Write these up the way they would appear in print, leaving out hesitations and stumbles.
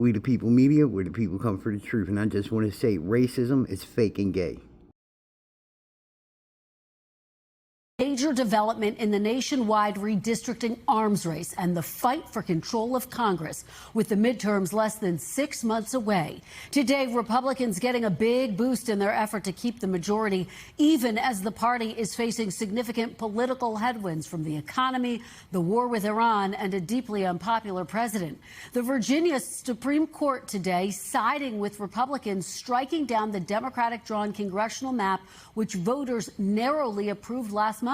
We the People Media, where the people come for the truth. And I just want to say racism is fake and gay. Major development in the nationwide redistricting arms race and the fight for control of Congress, with the midterms less than 6 months away. Today, Republicans getting a big boost in their effort to keep the majority, even as the party is facing significant political headwinds from the economy, the war with Iran, and a deeply unpopular president. The Virginia Supreme Court today siding with Republicans, striking down the Democratic-drawn congressional map, which voters narrowly approved last month.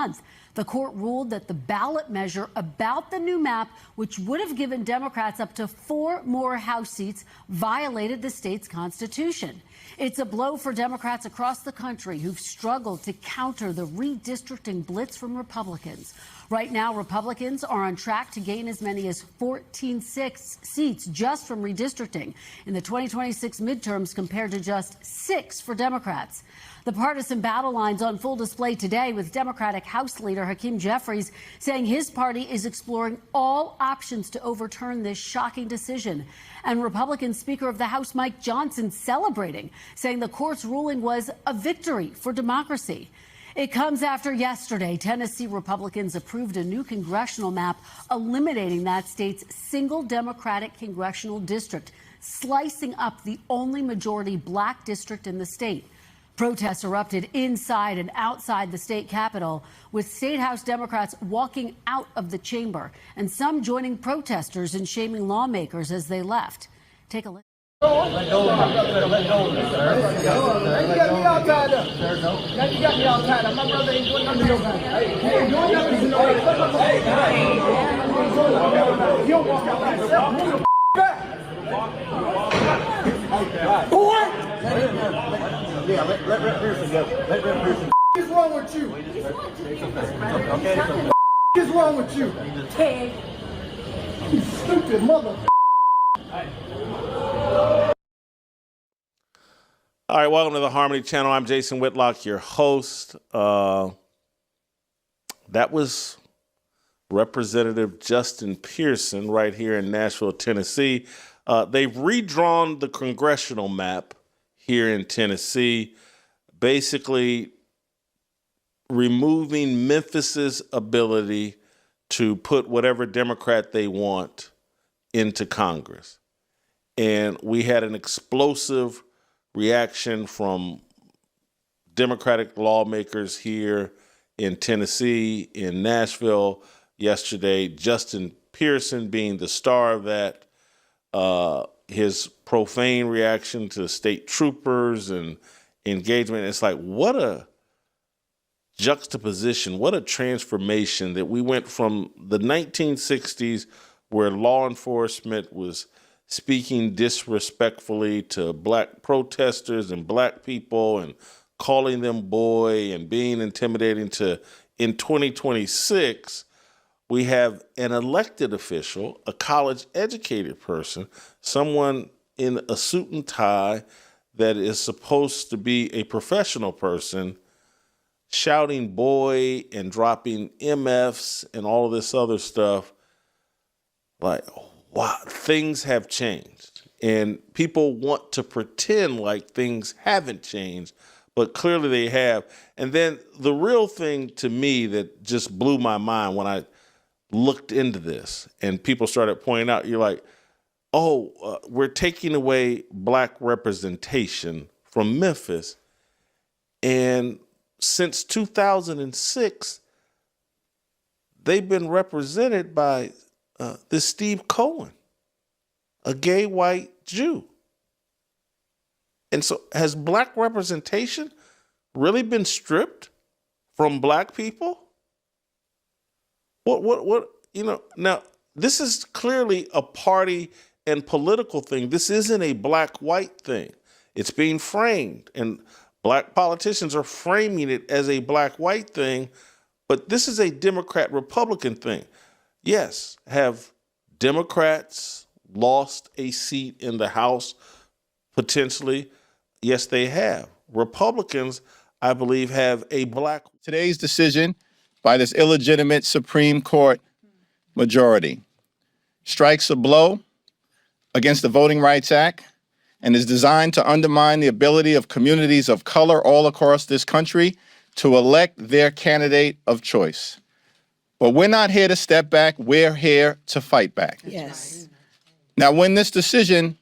The court ruled that the ballot measure about the new map, which would have given Democrats up to 4 more House seats, violated the state's constitution. It's a blow for Democrats across the country who've struggled to counter the redistricting blitz from Republicans. Right now, Republicans are on track to gain as many as 14 seats just from redistricting in the 2026 midterms, compared to just 6 for Democrats. The partisan battle lines on full display today, with Democratic House Leader Hakeem Jeffries saying his party is exploring all options to overturn this shocking decision. And Republican Speaker of the House Mike Johnson celebrating, saying the court's ruling was a victory for democracy. It comes after yesterday, Tennessee Republicans approved a new congressional map eliminating that state's single Democratic congressional district, slicing up the only majority black district in the state. Protests erupted inside and outside the state capitol, with State House Democrats walking out of the chamber and some joining protesters and shaming lawmakers as they left. Take a listen. Let go of me. Let go of me, sir. Now you got me all tied up. Sir, no. Now you got me all tied up. My brother ain't doing nothing to nobody. Hey, you ain't doing nothing to nobody. You don't walk out by yourself. Move the back. Boy! Yeah, let Pearson go. Let Pearson. What is wrong with you? Okay. What is wrong with you? Ted. You stupid mother. All right, welcome to the Harmony Channel. I'm Jason Whitlock, your host. That was Representative Justin Pearson right here in Nashville, Tennessee. They've redrawn the congressional map here in Tennessee, basically removing Memphis's ability to put whatever Democrat they want into Congress. And we had an explosive reaction from Democratic lawmakers here in Tennessee, in Nashville yesterday. Justin Pearson being the star of that, his profane reaction to state troopers and engagement. It's like, what a juxtaposition, what a transformation that we went from the 1960s, where law enforcement was speaking disrespectfully to black protesters and black people and calling them boy and being intimidating, to in 2026, we have an elected official, a college-educated person, someone in a suit and tie that is supposed to be a professional person, shouting boy and dropping MFs and all of this other stuff. Like, wow, things have changed. And people want to pretend like things haven't changed, but clearly they have. And then the real thing to me that just blew my mind when I looked into this and people started pointing out, you're like, we're taking away black representation from Memphis. And since 2006, they've been represented by this Steve Cohen, a gay white Jew. And so has black representation really been stripped from black people? What, now this is clearly a party and political thing. This isn't a black-white thing. It's being framed, and black politicians are framing it as a black-white thing, but this is a Democrat-Republican thing. Yes, have Democrats lost a seat in the House potentially? Yes, they have. Republicans, I believe, have a black. Today's decision by this illegitimate Supreme Court majority strikes a blow against the Voting Rights Act and is designed to undermine the ability of communities of color all across this country to elect their candidate of choice. But we're not here to step back, we're here to fight back. Yes. Now, when this decision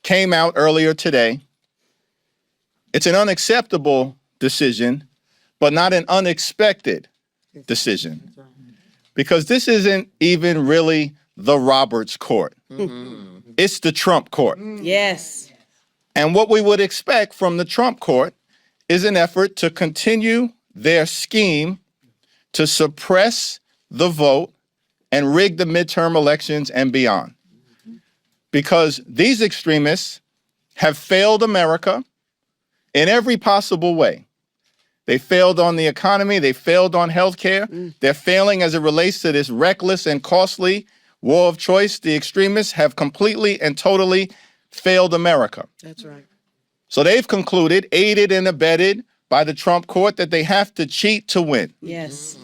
came out earlier today, it's an unacceptable decision, but not an unexpected decision. Because this isn't even really the Roberts court. It's the Trump court. Yes. And what we would expect from the Trump court is an effort to continue their scheme to suppress the vote and rig the midterm elections and beyond. Because these extremists have failed America in every possible way. They failed on the economy, they failed on healthcare, they're failing as it relates to this reckless and costly war of choice. The extremists have completely and totally failed America. That's right. So they've concluded, aided and abetted by the Trump court, that they have to cheat to win. Yes.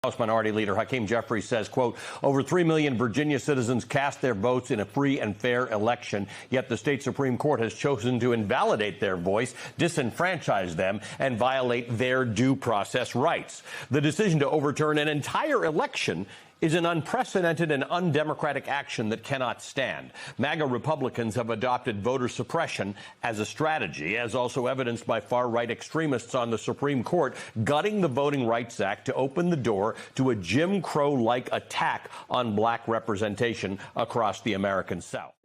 House Minority Leader Hakeem Jeffries says, quote, over 3 million Virginia citizens cast their votes in a free and fair election, yet the state Supreme Court has chosen to invalidate their voice, disenfranchise them, and violate their due process rights. The decision to overturn an entire election is an unprecedented and undemocratic action that cannot stand. MAGA Republicans have adopted voter suppression as a strategy, as also evidenced by far-right extremists on the Supreme Court gutting the Voting Rights Act to open the door to a Jim Crow-like attack on black representation across the American South.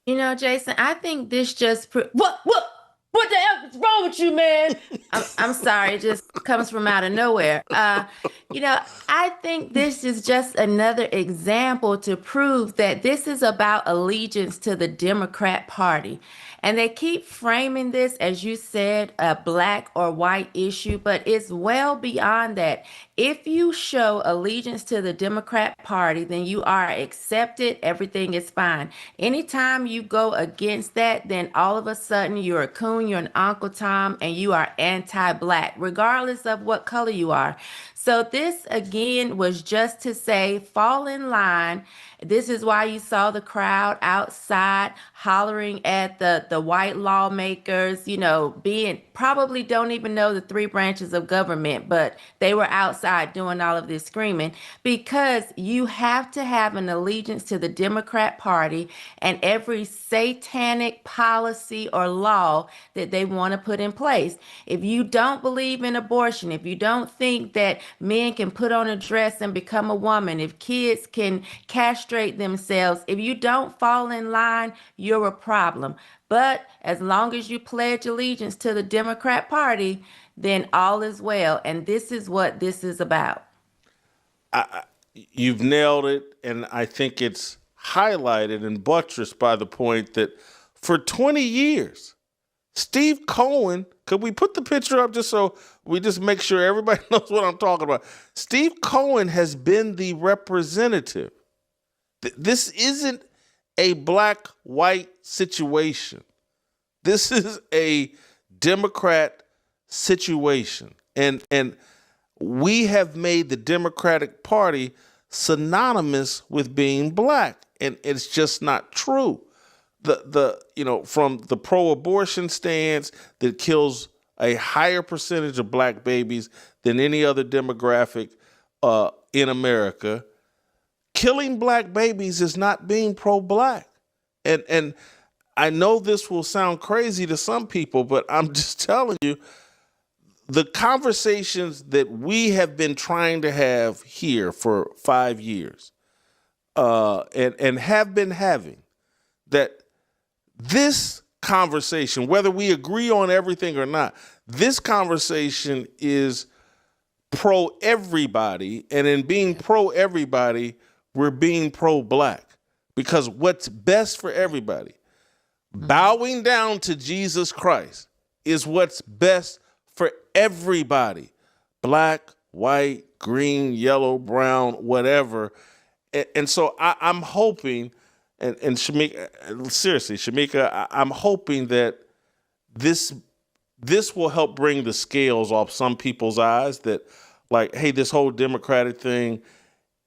You know, Jason, I think this just what the hell is wrong with you, man? I'm sorry, it just comes from out of nowhere. You know, I think this is just another example to prove that this is about allegiance to the Democrat Party. And they keep framing this, as you said, a black or white issue, but it's well beyond that. If you show allegiance to the Democrat Party, then you are accepted, everything is fine. Anytime you go against that, then all of a sudden you're a coon, you're an Uncle Tom, and you are anti-black, regardless of what color you are. So this, again, was just to say, fall in line. This is why you saw the crowd outside hollering at the white lawmakers, you know, probably don't even know the 3 branches of government, but they were outside doing all of this screaming, because you have to have an allegiance to the Democrat Party and every satanic policy or law that they want to put in place. If you don't believe in abortion, if you don't think that men can put on a dress and become a woman, if kids can castrate themselves, if you don't fall in line, you're a problem. But as long as you pledge allegiance to the Democrat Party, then all is well. And this is what this is about. You've nailed it, and I think it's highlighted and buttressed by the point that for 20 years, Steve Cohen, could we put the picture up just so we just make sure everybody knows what I'm talking about? Steve Cohen has been the representative. This isn't a black-white situation. This is a Democrat situation. And we have made the Democratic Party synonymous with being black, and it's just not true. From the pro-abortion stance that kills a higher percentage of black babies than any other demographic in America, killing black babies is not being pro-black. And I know this will sound crazy to some people, but I'm just telling you, the conversations that we have been trying to have here for 5 years and have been having, that this conversation, whether we agree on everything or not, this conversation is pro-everybody, and in being pro-everybody, we're being pro-black. Because what's best for everybody, bowing down to Jesus Christ, is what's best for everybody. Black, white, green, yellow, brown, whatever. And so I'm hoping, and Shamika, seriously, Shamika, I'm hoping that this will help bring the scales off some people's eyes, that like, hey, this whole Democratic thing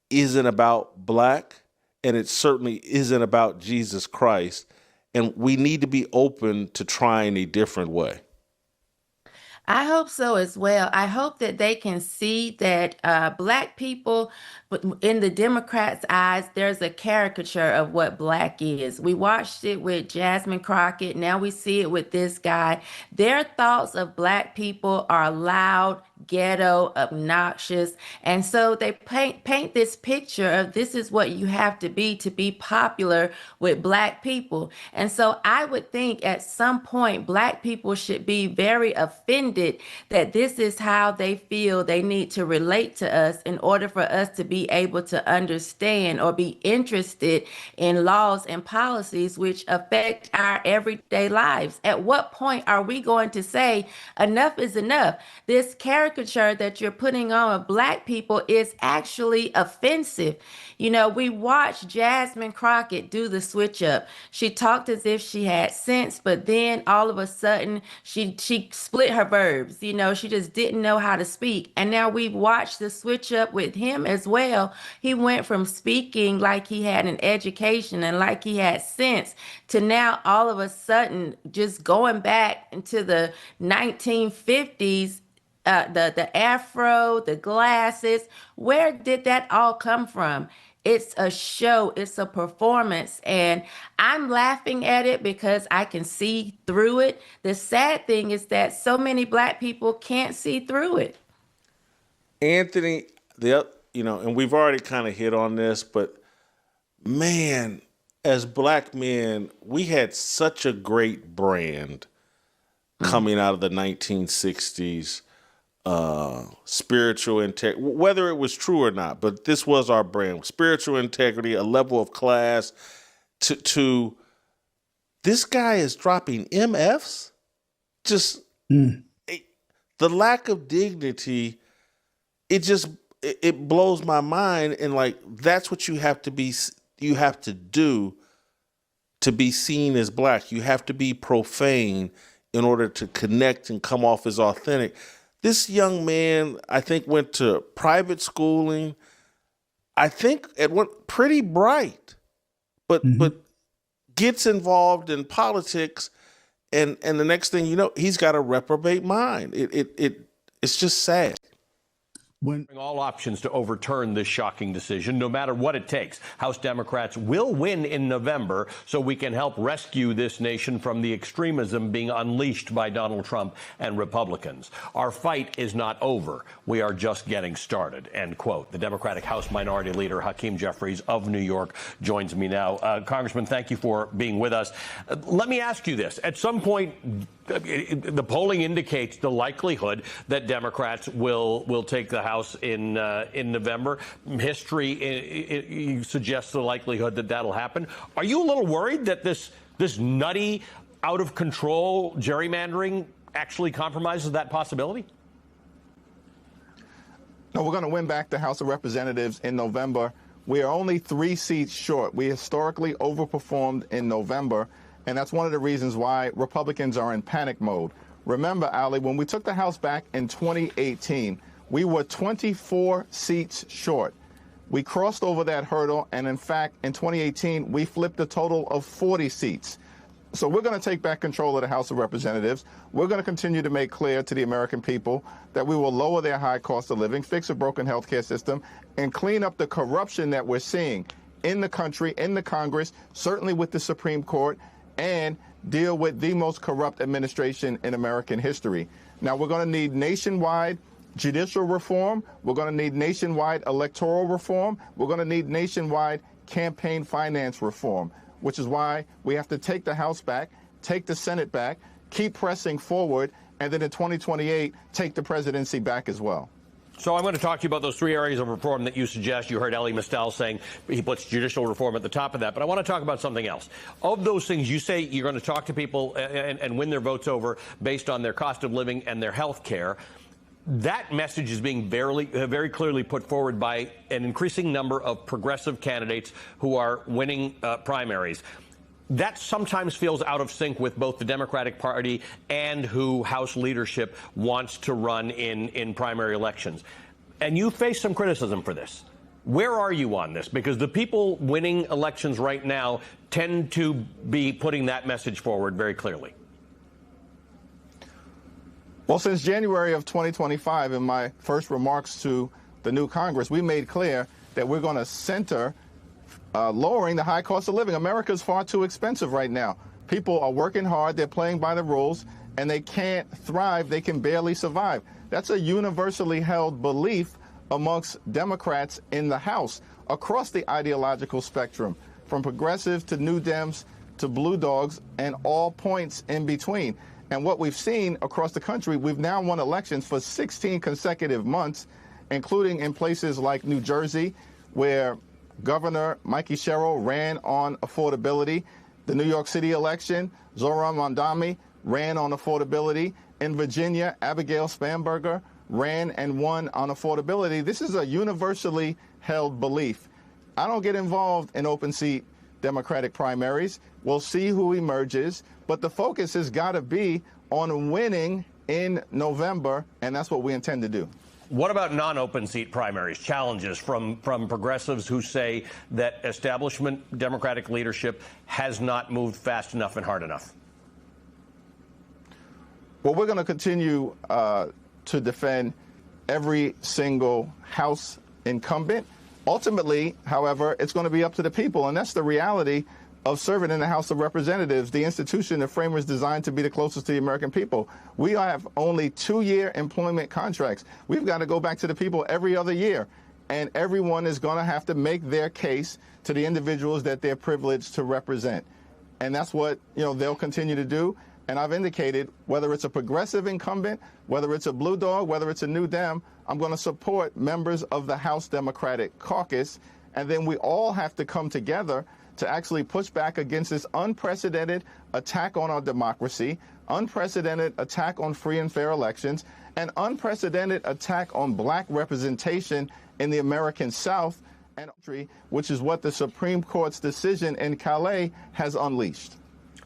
isn't about black. and it certainly isn't about Jesus Christ. And we need to be open to trying a different way. I hope so as well. I hope that they can see that Black people, in the Democrats' eyes, there's a caricature of what Black is. We watched it with Jasmine Crockett. Now we see it with this guy. Their thoughts of Black people are loud, ghetto, obnoxious. And so they paint this picture of this is what you have to be popular with Black people. And so I would think at some point Black people should be very offended that this is how they feel they need to relate to us in order for us to be able to understand or be interested in laws and policies which affect our everyday lives. At what point are we going to say enough is enough? This caricature that you're putting on of Black people is actually offensive. You know, we watched Jasmine Crockett do the switch up. She talked as if she had sense, but then all of a sudden she split her verbs. You know, she just didn't know how to speak. And now we've watched the switch up with him as well. He went from speaking like he had an education and like he had sense to now all of a sudden just going back into the 1950s. The afro, the glasses, where did that all come from? It's a show, it's a performance, and I'm laughing at it because I can see through it. The sad thing is that so many Black people can't see through it. Anthony, and we've already kind of hit on this, but man, as Black men, we had such a great brand coming out of the 1960s. Spiritual integrity, whether it was true or not, but this was our brand. Spiritual integrity, a level of class. To this guy is dropping MFs. Just the lack of dignity. It blows my mind. And like that's what you have to be. You have to do to be seen as Black. You have to be profane in order to connect and come off as authentic. This young man, I think, went to private schooling. I think at one pretty bright, but gets involved in politics, and the next thing you know, he's got a reprobate mind. It's just sad. All options to overturn this shocking decision, no matter what it takes. House Democrats will win in November so we can help rescue this nation from the extremism being unleashed by Donald Trump and Republicans. Our fight is not over. We are just getting started, end quote. The Democratic House Minority Leader Hakeem Jeffries of New York joins me now. Congressman, thank you for being with us. Let me ask you this. At some point, the polling indicates the likelihood that Democrats will take the House in November. History suggests the likelihood that that'll happen. Are you a little worried that this nutty, out of control gerrymandering actually compromises that possibility? No, we're going to win back the House of Representatives in November. We are only 3 seats short. We historically overperformed in November. And that's one of the reasons why Republicans are in panic mode. Remember, Ali, when we took the House back in 2018, we were 24 seats short. We crossed over that hurdle, and in fact, in 2018, we flipped a total of 40 seats. So we're going to take back control of the House of Representatives. We're going to continue to make clear to the American people that we will lower their high cost of living, fix a broken healthcare system, and clean up the corruption that we're seeing in the country, in the Congress, certainly with the Supreme Court, and deal with the most corrupt administration in American history. Now, we're going to need nationwide judicial reform. We're going to need nationwide electoral reform. We're going to need nationwide campaign finance reform, which is why we have to take the House back, take the Senate back, keep pressing forward, and then in 2028, take the presidency back as well. So I'm going to talk to you about those 3 areas of reform that you suggest. You heard Elie Mystal saying he puts judicial reform at the top of that. But I want to talk about something else. Of those things, you say you're going to talk to people and win their votes over based on their cost of living and their health care. That message is being very clearly put forward by an increasing number of progressive candidates who are winning primaries. That sometimes feels out of sync with both the Democratic Party and who House leadership wants to run in primary elections. And you face some criticism for this. Where are you on this? Because the people winning elections right now tend to be putting that message forward very clearly. Well, since January of 2025, in my first remarks to the new Congress, we made clear that we're going to center lowering the high cost of living. America's far too expensive right now. People are working hard, they're playing by the rules, and they can't thrive, they can barely survive. That's a universally held belief amongst Democrats in the House across the ideological spectrum, from progressive to New Dems to Blue Dogs and all points in between. And what we've seen across the country, we've now won elections for 16 consecutive months, including in places like New Jersey, where Governor Mikey Sherrill ran on affordability. The New York City election, Zohran Mamdani ran on affordability. In Virginia, Abigail Spanberger ran and won on affordability. This is a universally held belief. I don't get involved in open seat Democratic primaries. We'll see who emerges, but the focus has got to be on winning in November, and that's what we intend to do. What about non-open seat primaries, challenges from progressives who say that establishment Democratic leadership has not moved fast enough and hard enough? Well, we're going to continue to defend every single House incumbent. Ultimately, however, it's going to be up to the people, and that's the reality of serving in the House of Representatives, the institution the framers designed to be the closest to the American people. We have only 2-year employment contracts. We've got to go back to the people every other year, and everyone is going to have to make their case to the individuals that they're privileged to represent. And that's what, they'll continue to do. And I've indicated, whether it's a progressive incumbent, whether it's a Blue Dog, whether it's a New Dem, I'm going to support members of the House Democratic Caucus. And then we all have to come together to actually push back against this unprecedented attack on our democracy, unprecedented attack on free and fair elections, and unprecedented attack on black representation in the American South, and which is what the Supreme Court's decision in Calais has unleashed.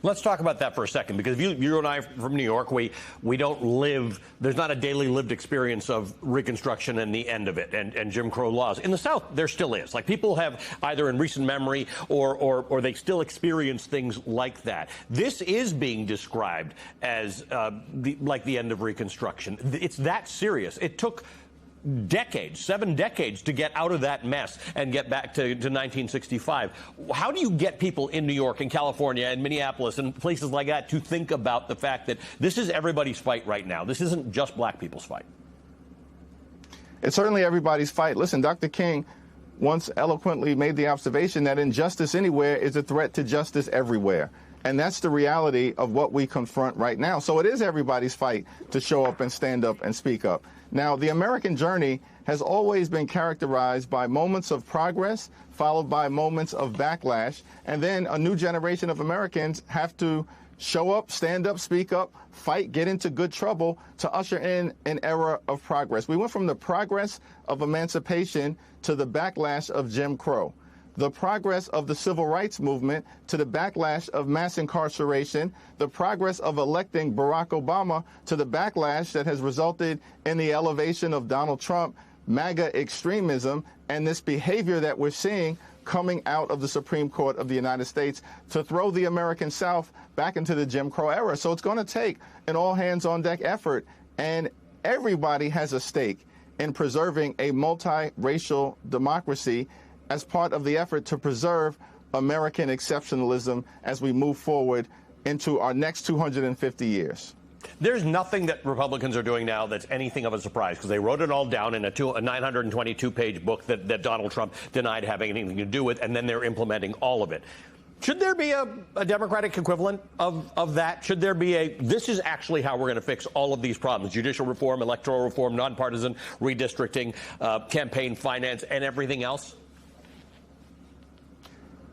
Let's talk about that for a second, because you and I are from New York, we don't live, there's not a daily lived experience of Reconstruction and the end of it and Jim Crow laws. In the South, there still is. Like, people have either in recent memory or they still experience things like that. This is being described as like the end of Reconstruction. It's that serious. It took decades, 7 decades, to get out of that mess and get back to 1965. How do you get people in New York and California and Minneapolis and places like that to think about the fact that this is everybody's fight right now? This isn't just black people's fight. It's certainly everybody's fight. Listen, Dr. King once eloquently made the observation that injustice anywhere is a threat to justice everywhere. And that's the reality of what we confront right now. So it is everybody's fight to show up and stand up and speak up. Now, the American journey has always been characterized by moments of progress, followed by moments of backlash, and then a new generation of Americans have to show up, stand up, speak up, fight, get into good trouble to usher in an era of progress. We went from the progress of emancipation to the backlash of Jim Crow, the progress of the civil rights movement to the backlash of mass incarceration, the progress of electing Barack Obama to the backlash that has resulted in the elevation of Donald Trump, MAGA extremism, and this behavior that we're seeing coming out of the Supreme Court of the United States to throw the American South back into the Jim Crow era. So it's going to take an all-hands-on-deck effort, and everybody has a stake in preserving a multiracial democracy as part of the effort to preserve American exceptionalism as we move forward into our next 250 years. There's nothing that Republicans are doing now that's anything of a surprise, because they wrote it all down in a 922-page book that Donald Trump denied having anything to do with, and then they're implementing all of it. Should there be a Democratic equivalent of that? Should there be this is actually how we're going to fix all of these problems: judicial reform, electoral reform, nonpartisan redistricting, campaign finance, and everything else?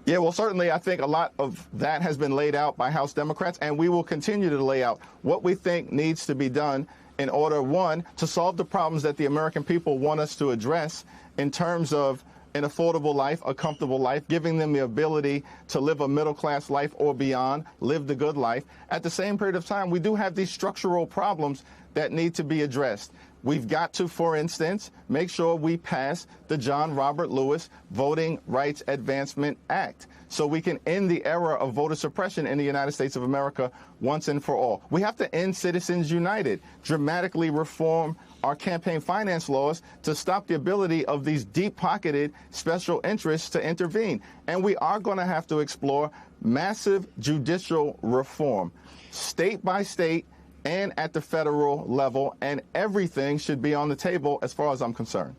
Yeah, well, certainly I think a lot of that has been laid out by House Democrats, and we will continue to lay out what we think needs to be done in order, one, to solve the problems that the American people want us to address in terms of an affordable life, a comfortable life, giving them the ability to live a middle-class life or beyond, live the good life. At the same period of time, we do have these structural problems that need to be addressed. We've got to, for instance, make sure we pass the John Robert Lewis Voting Rights Advancement Act so we can end the era of voter suppression in the United States of America once and for all. We have to end Citizens United, dramatically reform our campaign finance laws to stop the ability of these deep-pocketed special interests to intervene. And we are going to have to explore massive judicial reform, state by state, and at the federal level, and everything should be on the table as far as I'm concerned.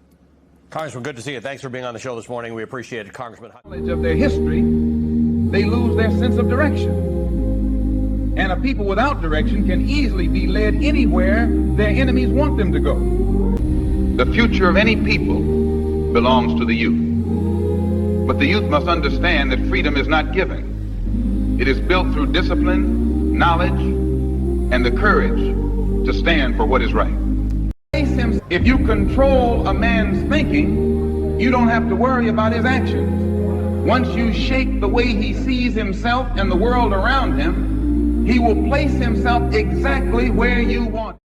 Congressman, good to see you. Thanks for being on the show this morning. We appreciate it, Congressman. Knowledge of their history, they lose their sense of direction. And a people without direction can easily be led anywhere their enemies want them to go. The future of any people belongs to the youth. But the youth must understand that freedom is not given. It is built through discipline, knowledge, and the courage to stand for what is right. If you control a man's thinking, you don't have to worry about his actions. Once you shape the way he sees himself and the world around him, he will place himself exactly where you want.